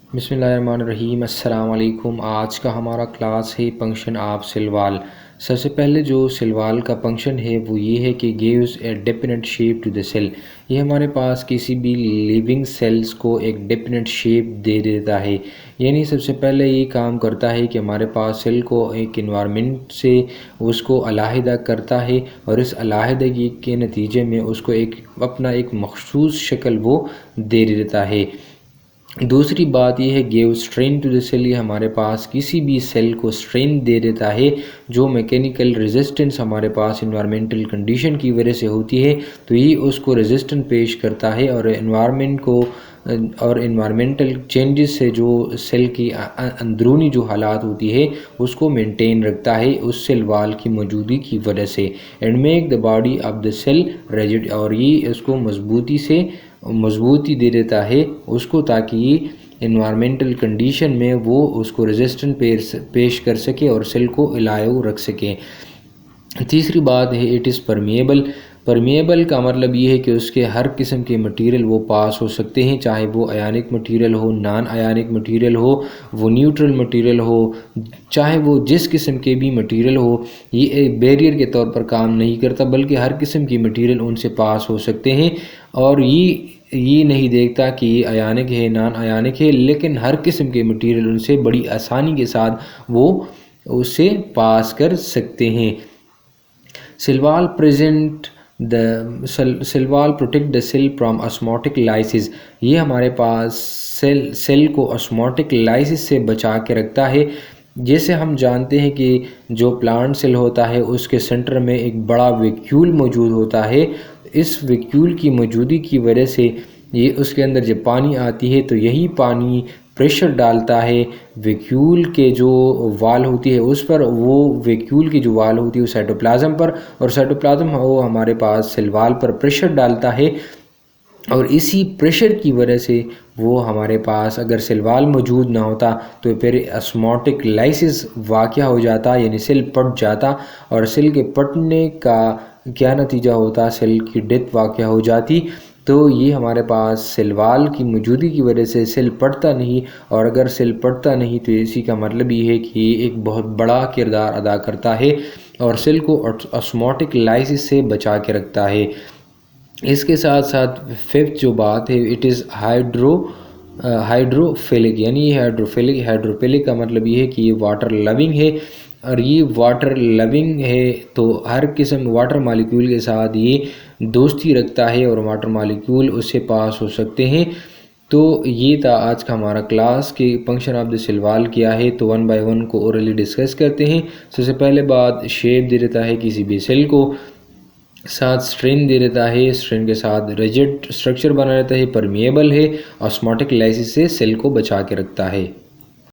बिस्मिल्लाहिर्रहमानिर्रहीम अस्सलाम वालेकुम। आज का हमारा क्लास है फंक्शन ऑफ सेल वॉल। सबसे पहले जो सेल वॉल का फंक्शन है वो ये है कि gives a definite shape to the cell. ये हमारे पास किसी भी लिविंग सेल्स को एक डेफिनेट शेप दे देता है। यानी सबसे पहले ये काम करता है कि हमारे पास सेल को एक इन्वायरमेंट से उसको अलहदा करता है और इस अलहदगी के नतीजे में उसको एक अपना एक मखसूस शक्ल वो दे देता है। दूसरी बात यह है give strain to the cell. ये हमारे पास किसी भी सेल को स्ट्रेन दे देता है। जो मैकेनिकल रेजिस्टेंस हमारे पास इन्वायरमेंटल कंडीशन की वजह से होती है तो ये उसको रेजिस्टेंस पेश करता है और इन्वायरमेंट को और इन्वायरमेंटल चेंजेस से जो सेल की अंदरूनी जो हालात होती है उसको मेंटेन रखता है उस सेल वाल की मौजूदगी की वजह से। And make the body of the cell rigid, और ये उसको मजबूती दे देता है उसको, ताकि ये इन्वायरमेंटल कंडीशन में वो उसको रेजिस्टेंस पेश कर सके और सेल को इलायव रख सके। तीसरी बात है इट इज़ परमिएबल। परमिएबल का मतलब ये है कि उसके हर किस्म के मटेरियल वो पास हो सकते हैं, चाहे वो आयनिक मटेरियल हो, नॉन आयनिक मटेरियल हो, वो न्यूट्रल मटेरियल हो, चाहे वो जिस किस्म के भी मटेरियल हो। ये एक बैरियर के तौर पर काम नहीं करता बल्कि हर किस्म की मटेरियल उनसे पास हो सकते हैं। और ये नहीं देखता कि ये आयनिक है नॉन आयनिक है, लेकिन हर किस्म के मटेरियल उनसे बड़ी आसानी के साथ वो उसे पास कर सकते हैं। Cell wall protect the cell from osmotic lysis. ये हमारे पास सेल को ऑस्मोटिक लाइसिस से बचा के रखता है। जैसे हम जानते हैं कि जो प्लांट सेल होता है उसके सेंटर में एक बड़ा वैक्यूल मौजूद होता है। इस वैक्यूल की मौजूदगी की वजह से ये उसके अंदर जब पानी आती है तो यही पानी प्रेशर डालता है वैक्यूल के जो वाल होती है उस पर। वो वैक्यूल की जो वाल होती है वो साइटोप्लाज्म पर, और साइटोप्लाज्म वो हमारे पास सेल वाल पर प्रेशर डालता है। और इसी प्रेशर की वजह से वो हमारे पास अगर सेल वाल मौजूद ना होता तो फिर ऑस्मोटिक लाइसिस वाक़या हो जाता, यानी सेल पट जाता, और सेल के पटने का क्या नतीजा होता, सेल की डेथ वाक़या हो जाती। तो ये हमारे पास सेल वाल की मौजूदगी की वजह से सेल पड़ता नहीं, और अगर सेल पड़ता नहीं तो इसी का मतलब ये है कि ये एक बहुत बड़ा किरदार अदा करता है और सेल को ऑस्मोटिक लाइसिस से बचा के रखता है। इसके साथ साथ फिफ्थ जो बात है इट इज़ हाइड्रोफिलिक। यानी हाइड्रोफिलिक का मतलब ये है कि ये वाटर लविंग है, और ये वाटर लविंग है तो हर किस्म वाटर मालिक्यूल के साथ ये दोस्ती रखता है और वाटर मालिक्यूल उससे पास हो सकते हैं। तो ये था आज का हमारा क्लास के function of the cell wall क्या है। तो वन बाय वन को ओरली डिस्कस करते हैं। सबसे पहले बात, शेप दे देता है किसी भी सेल को, साथ स्ट्रेन दे देता है, स्ट्रेन के साथ रिजिड स्ट्रक्चर बना रहता है, परमिएबल है, ऑस्मोटिक लाइसिस से सेल को बचा के रखता है।